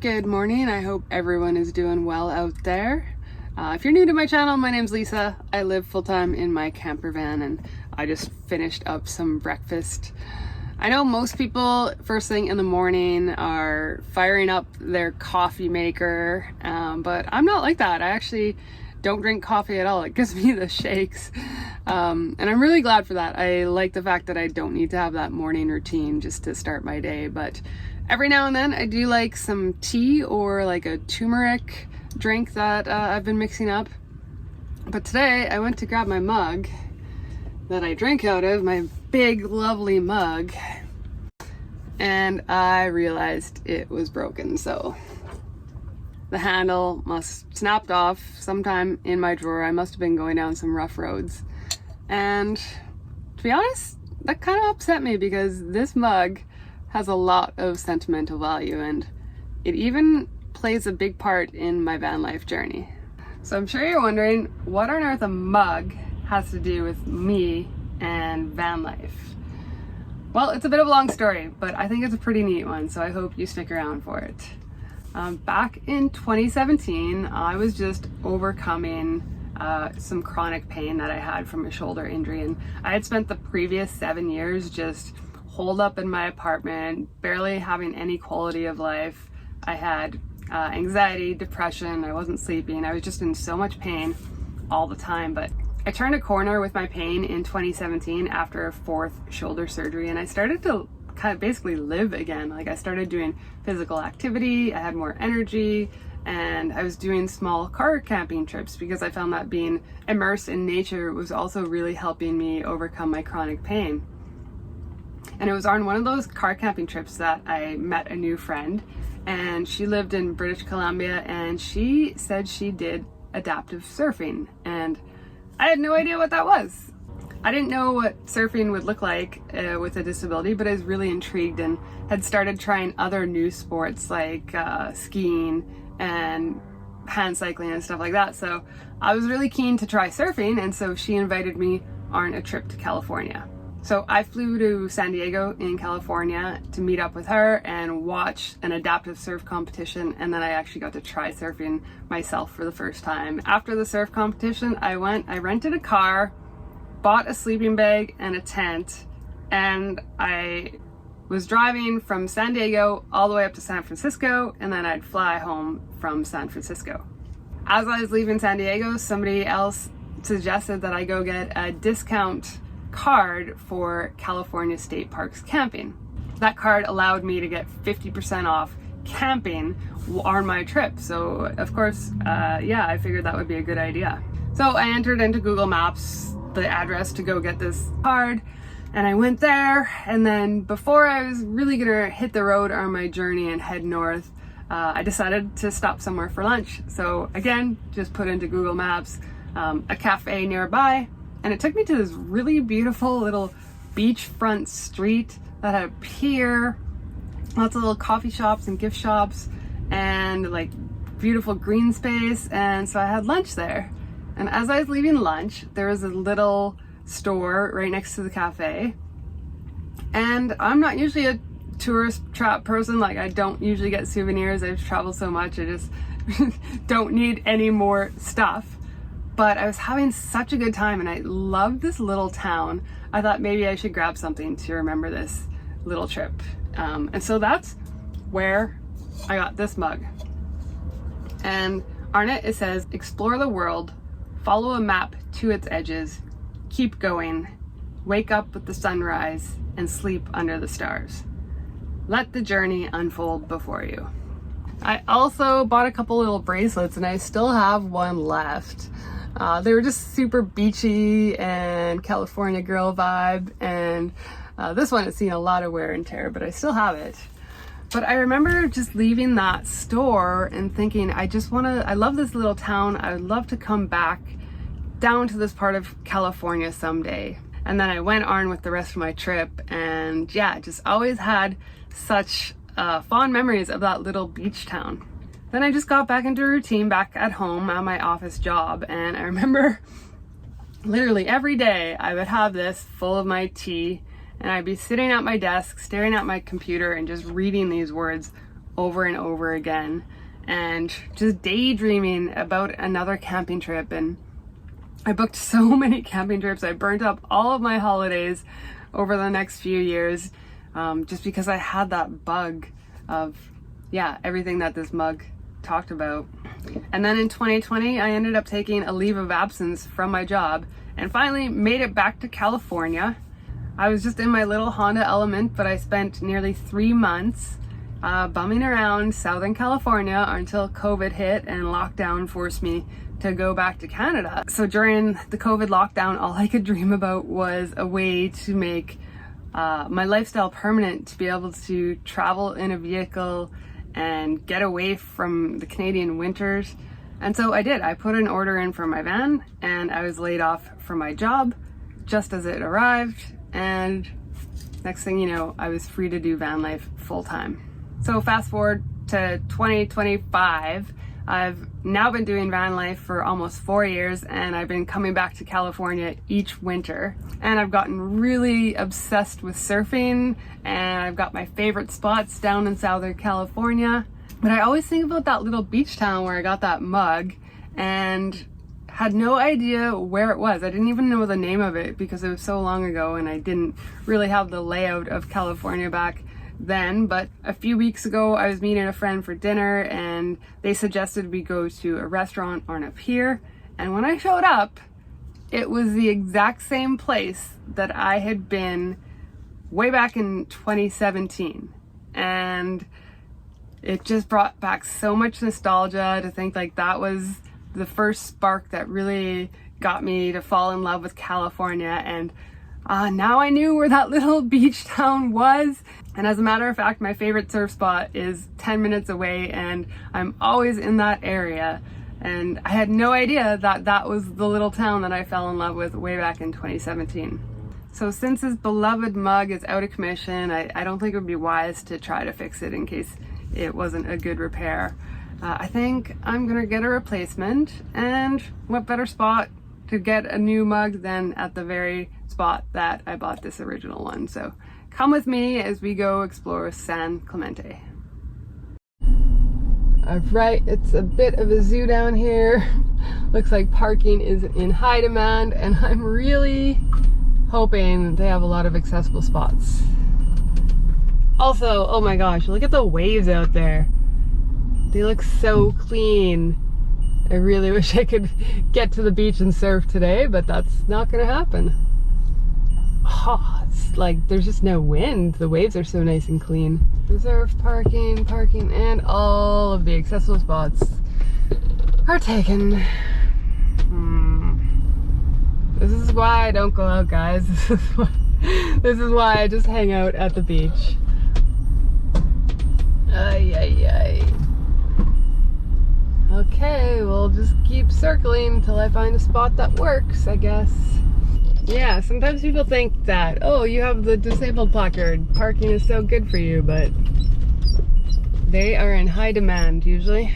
Good morning. I hope everyone is doing well out there. If you're new to my channel, my name's Lisa. I live full-time in my camper van and I just finished up some breakfast. I know most people first thing in the morning are firing up their coffee maker, but I'm not like that. I actually don't drink coffee at all. It gives me the shakes. And I'm really glad for that. I like the fact that I don't need to have that morning routine just to start my day, but every now and then I do like some tea or like a turmeric drink that I've been mixing up. But today I went to grab my mug that I drink out of, my big lovely mug, and I realized it was broken. So the handle must snapped off sometime in my drawer. I must have been going down some rough roads. And to be honest, that kind of upset me because this mug has a lot of sentimental value and it even plays a big part in my van life journey. So I'm sure you're wondering what on earth a mug has to do with me and van life. Well, it's a bit of a long story, but I think it's a pretty neat one, so I hope you stick around for it. Back in 2017, I was just overcoming some chronic pain that I had from a shoulder injury, and I had spent the previous 7 years just holed up in my apartment, barely having any quality of life. I had anxiety, depression, I wasn't sleeping, I was just in so much pain all the time. But I turned a corner with my pain in 2017 after a 4th shoulder surgery, and I started to kind of basically live again. Like, I started doing physical activity, I had more energy, and I was doing small car camping trips because I found that being immersed in nature was also really helping me overcome my chronic pain. And it was on one of those car camping trips that I met a new friend, and she lived in British Columbia, and she said she did adaptive surfing, and I had no idea what that was. I didn't know what surfing would look like with a disability, but I was really intrigued and had started trying other new sports like skiing and hand cycling and stuff like that. So I was really keen to try surfing, and so she invited me on a trip to California. So I flew to San Diego in California to meet up with her and watch an adaptive surf competition, and then I actually got to try surfing myself for the first time. After the surf competition, I rented a car, bought a sleeping bag and a tent, and I was driving from San Diego all the way up to San Francisco, and then I'd fly home from San Francisco. As I was leaving San Diego, somebody else suggested that I go get a discount card for California State Parks camping. That card allowed me to get 50% off camping on my trip. So of course, I figured that would be a good idea. So I entered into Google Maps the address to go get this card, and I went there, and then before I was really gonna hit the road on my journey and head north, I decided to stop somewhere for lunch. So again, just put into Google Maps a cafe nearby, and it took me to this really beautiful little beachfront street that had a pier, lots of little coffee shops and gift shops, and like beautiful green space. And so I had lunch there. And as I was leaving lunch, there was a little store right next to the cafe. And I'm not usually a tourist trap person. Like, I don't usually get souvenirs. I've traveled so much, I just don't need any more stuff. But I was having such a good time, and I loved this little town. I thought maybe I should grab something to remember this little trip. And so that's where I got this mug. And on it says, "Explore the world, follow a map to its edges, keep going, wake up with the sunrise, and sleep under the stars. Let the journey unfold before you." I also bought a couple little bracelets, and I still have one left. They were just super beachy and California girl vibe, and this one has seen a lot of wear and tear, but I still have it. But I remember just leaving that store and thinking, I love this little town. I would love to come back down to this part of California someday. And then I went on with the rest of my trip, and yeah, just always had such fond memories of that little beach town. Then I just got back into a routine back at home at my office job, and I remember literally every day I would have this full of my tea, and I'd be sitting at my desk staring at my computer and just reading these words over and over again, and just daydreaming about another camping trip. And I booked so many camping trips. I burnt up all of my holidays over the next few years, just because I had that bug of, yeah, everything that this mug talked about. And then in 2020, I ended up taking a leave of absence from my job and finally made it back to California. I was just in my little Honda Element, but I spent nearly 3 months bumming around Southern California until COVID hit and lockdown forced me to go back to Canada. So during the COVID lockdown, all I could dream about was a way to make my lifestyle permanent, to be able to travel in a vehicle and get away from the Canadian winters. And so I did. I put an order in for my van, and I was laid off from my job just as it arrived. And next thing you know, I was free to do van life full time. So fast forward to 2025, I've now been doing van life for almost 4 years, and I've been coming back to California each winter. And I've gotten really obsessed with surfing, and I've got my favorite spots down in Southern California. But I always think about that little beach town where I got that mug and had no idea where it was. I didn't even know the name of it because it was so long ago, and I didn't really have the layout of California back then. But a few weeks ago, I was meeting a friend for dinner, and they suggested we go to a restaurant on a pier. And when I showed up, it was the exact same place that I had been way back in 2017. And it just brought back so much nostalgia to think like that was the first spark that really got me to fall in love with California. And now I knew where that little beach town was. And as a matter of fact, my favorite surf spot is 10 minutes away, and I'm always in that area. And I had no idea that that was the little town that I fell in love with way back in 2017. So since this beloved mug is out of commission, I don't think it would be wise to try to fix it in case it wasn't a good repair. I think I'm gonna get a replacement, and what better spot to get a new mug than at the very spot that I bought this original one. So come with me as we go explore San Clemente. Alright, it's a bit of a zoo down here. Looks like parking is in high demand, and I'm really hoping they have a lot of accessible spots. Also, oh my gosh, look at the waves out there. They look so clean. I really wish I could get to the beach and surf today, but that's not gonna happen. Oh, it's like there's just no wind. The waves are so nice and clean. Reserved parking, and all of the accessible spots are taken. This is why I don't go out, guys. This is why I just hang out at the beach. Ay. Okay, we'll just keep circling until I find a spot that works, I guess. Yeah, sometimes people think that, oh, you have the disabled placard, parking is so good for you, but they are in high demand usually.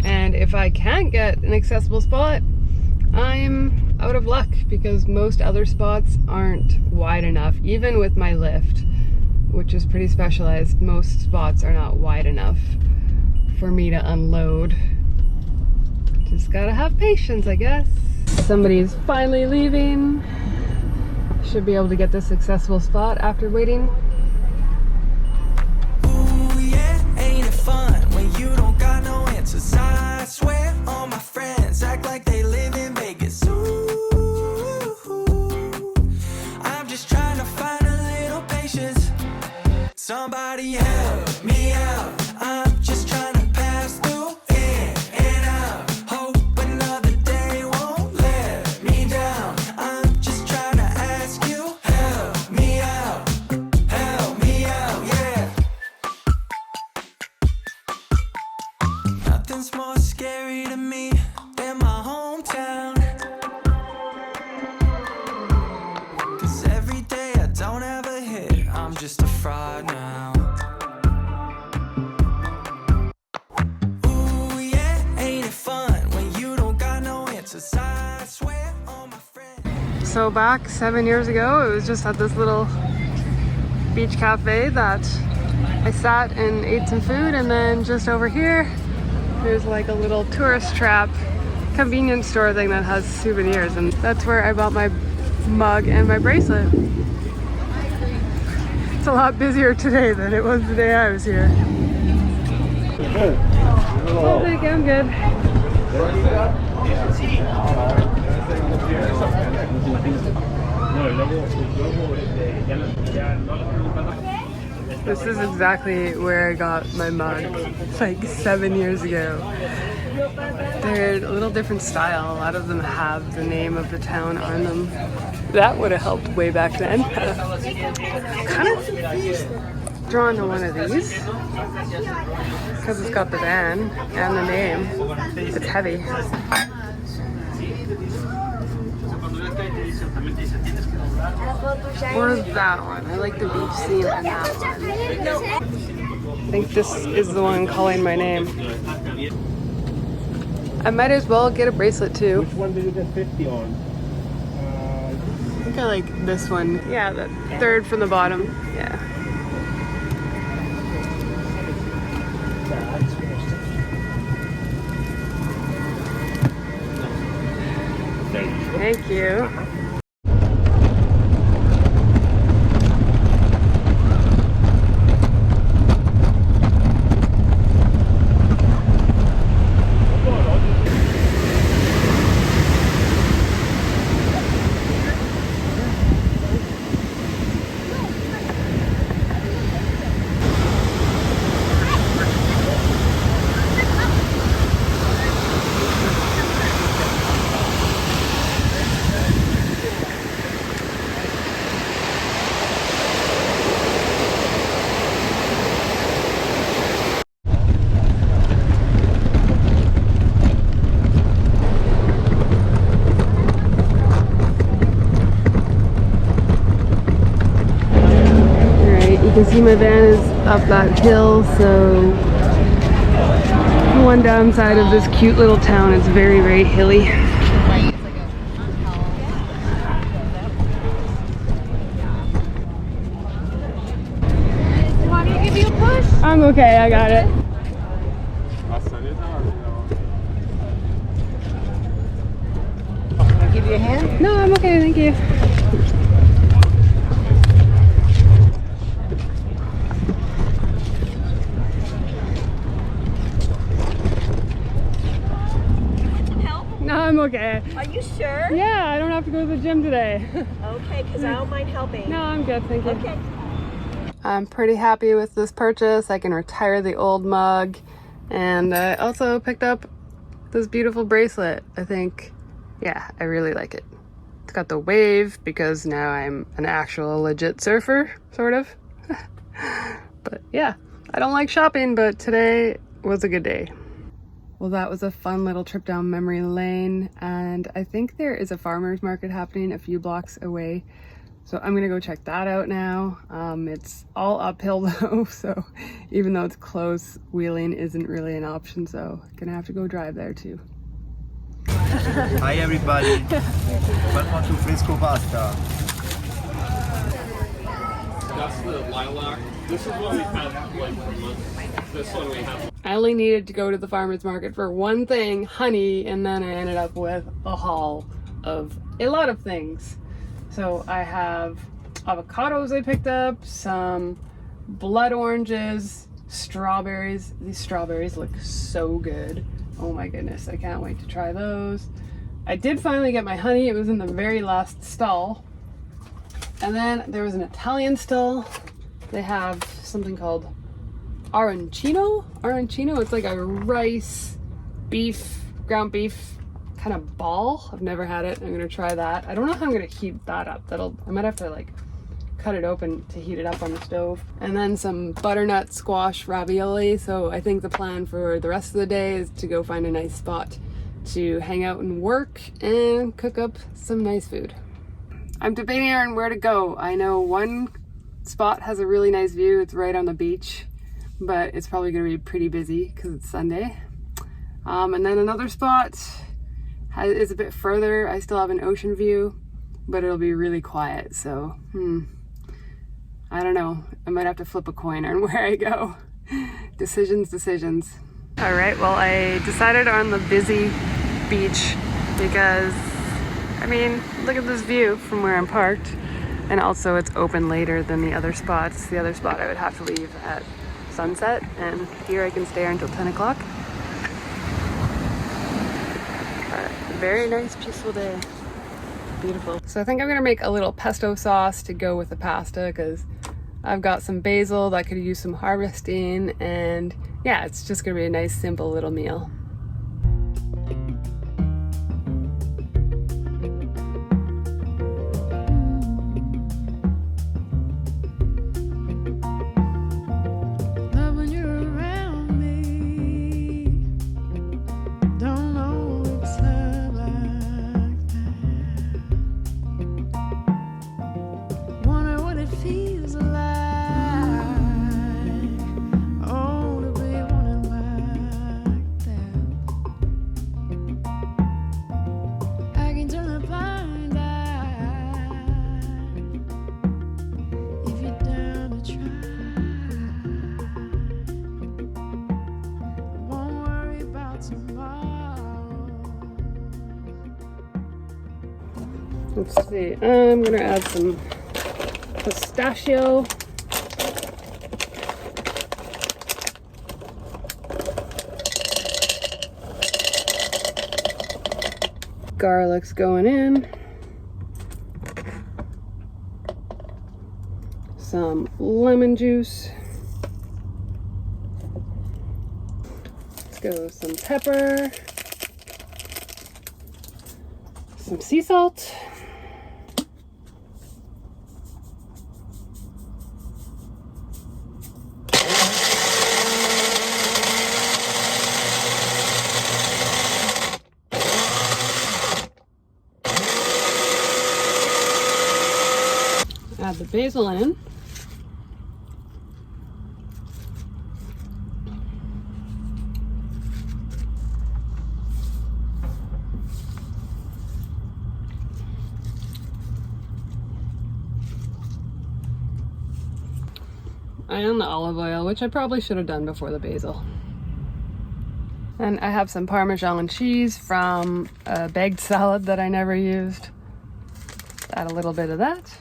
And if I can't get an accessible spot, I'm out of luck because most other spots aren't wide enough. Even with my lift, which is pretty specialized, most spots are not wide enough for me to unload. Just gotta have patience, I guess. Somebody's finally leaving. Should be able to get this accessible spot after waiting. Ooh, yeah, ain't it fun when you don't got no answers? I swear all my friends act like they live in Vegas. Ooh, I'm just trying to find a little patience. Somebody help me out. I'm just trying to pass through in and out. Hope another day won't let me down. I'm just trying to ask you, help me out. Help me out, yeah. Nothing's more scary to me than my hometown. 'Cause every day I don't have a hit, I'm just a fraud now. Ooh, yeah, ain't it fun when you don't got no answers? I swear all my friends. So back 7 years ago, it was just at this little beach cafe that I sat and ate some food, and then just over here there's like a little tourist trap convenience store thing that has souvenirs, and that's where I bought my mug and my bracelet. It's a lot busier today than it was the day I was here. Oh, thank you, I'm good. This is exactly where I got my mug, like 7 years ago. They're a little different style. A lot of them have the name of the town on them. That would have helped way back then. Kind of drawn to one of these because it's got the van and the name. It's heavy. Or that one. I like the beach scene in that one. I think this is the one calling my name. I might as well get a bracelet too. Which one did you get 50 on? I think I like this one. Yeah, the third from the bottom. Yeah. Thank you. You can see my van is up that hill, so one downside of this cute little town, it's very, very hilly. Want me to give you a push? I'm okay, I got it. Can I give you a hand? No, I'm okay, thank you. No, I'm okay. Are you sure? Yeah, I don't have to go to the gym today. Okay, because I don't mind helping. No, I'm good, thank you. Okay. I'm pretty happy with this purchase. I can retire the old mug, and I also picked up this beautiful bracelet. I think, yeah, I really like it. It's got the wave because now I'm an actual legit surfer, sort of. But yeah, I don't like shopping, but today was a good day. Well, that was a fun little trip down memory lane, and I think there is a farmer's market happening a few blocks away. So I'm gonna go check that out now. It's all uphill though, so even though it's close, wheeling isn't really an option, so gonna have to go drive there too. Hi everybody, welcome to Frisco Pasta. That's the lilac. This is what we've had like for months. This one we have. I only needed to go to the farmer's market for one thing, honey, and then I ended up with a haul of a lot of things. So I have avocados I picked up, some blood oranges, strawberries. These strawberries look so good. Oh my goodness, I can't wait to try those. I did finally get my honey. It was in the very last stall. And then there was an Italian stall. They have something called arancino. It's like a rice, beef, ground beef kind of ball. I've never had it. I'm gonna try that. I don't know how I'm gonna heat that up. I might have to like cut it open to heat it up on the stove. And then some butternut squash ravioli. So I think the plan for the rest of the day is to go find a nice spot to hang out and work and cook up some nice food. I'm debating on where to go. I know one spot has a really nice view. It's right on the beach, but it's probably gonna be pretty busy because it's Sunday. And then another spot is a bit further. I still have an ocean view, but it'll be really quiet. So I don't know. I might have to flip a coin on where I go. Decisions. All right, well, I decided on the busy beach because, I mean, look at this view from where I'm parked. And also it's open later than the other spots. The other spot I would have to leave at sunset, and here I can stay until 10 o'clock. Very nice, peaceful day. Beautiful. So I think I'm gonna make a little pesto sauce to go with the pasta because I've got some basil that could use some harvesting, and yeah, it's just gonna be a nice, simple little meal. Let's see, I'm gonna add some pistachio. Garlic's going in. Some lemon juice. Let's go some pepper. Some sea salt. Add the basil in. And the olive oil, which I probably should have done before the basil. And I have some Parmesan cheese from a bagged salad that I never used. Add a little bit of that.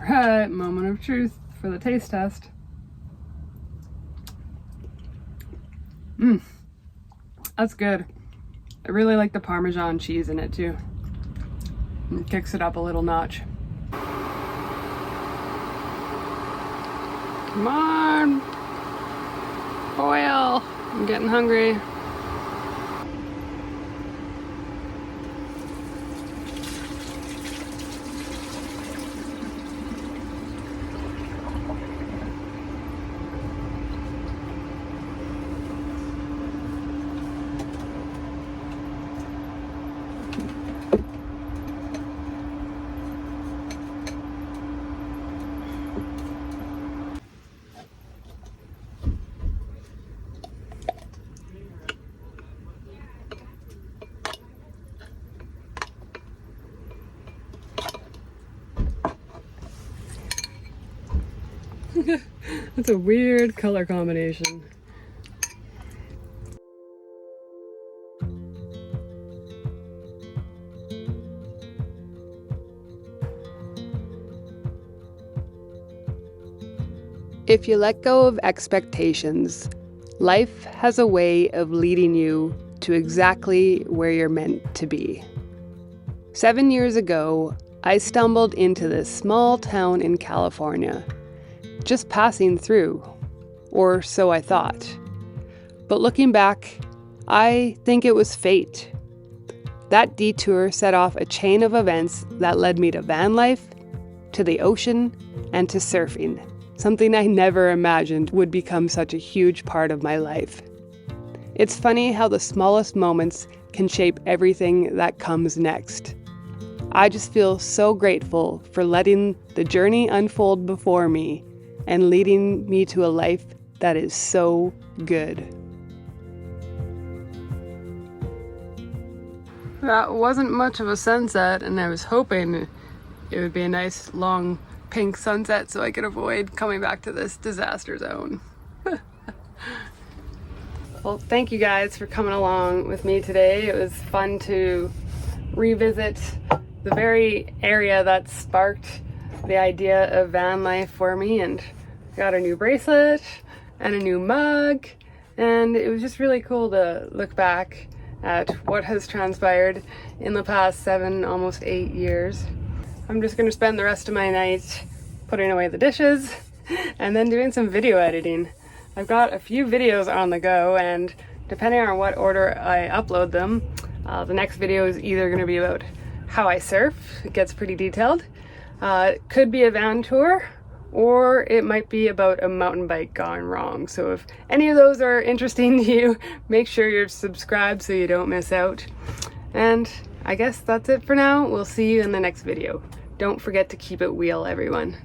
Alright, moment of truth for the taste test. That's good. I really like the Parmesan cheese in it too. It kicks it up a little notch. Come on! Oil! I'm getting hungry. That's a weird color combination. If you let go of expectations, life has a way of leading you to exactly where you're meant to be. 7 years ago, I stumbled into this small town in California, just passing through, or so I thought. But looking back, I think it was fate. That detour set off a chain of events that led me to van life, to the ocean, and to surfing, something I never imagined would become such a huge part of my life. It's funny how the smallest moments can shape everything that comes next. I just feel so grateful for letting the journey unfold before me and leading me to a life that is so good. That wasn't much of a sunset, and I was hoping it would be a nice long pink sunset so I could avoid coming back to this disaster zone. Well, thank you guys for coming along with me today. It was fun to revisit the very area that sparked the idea of van life for me, and got a new bracelet and a new mug, and it was just really cool to look back at what has transpired in the past 7, almost 8 years. I'm just going to spend the rest of my night putting away the dishes and then doing some video editing. I've got a few videos on the go, and depending on what order I upload them, the next video is either going to be about how I surf. It gets pretty detailed. It could be a van tour, or it might be about a mountain bike gone wrong. So if any of those are interesting to you, make sure you're subscribed so you don't miss out. And I guess that's it for now. We'll see you in the next video. Don't forget to keep it wheel, everyone.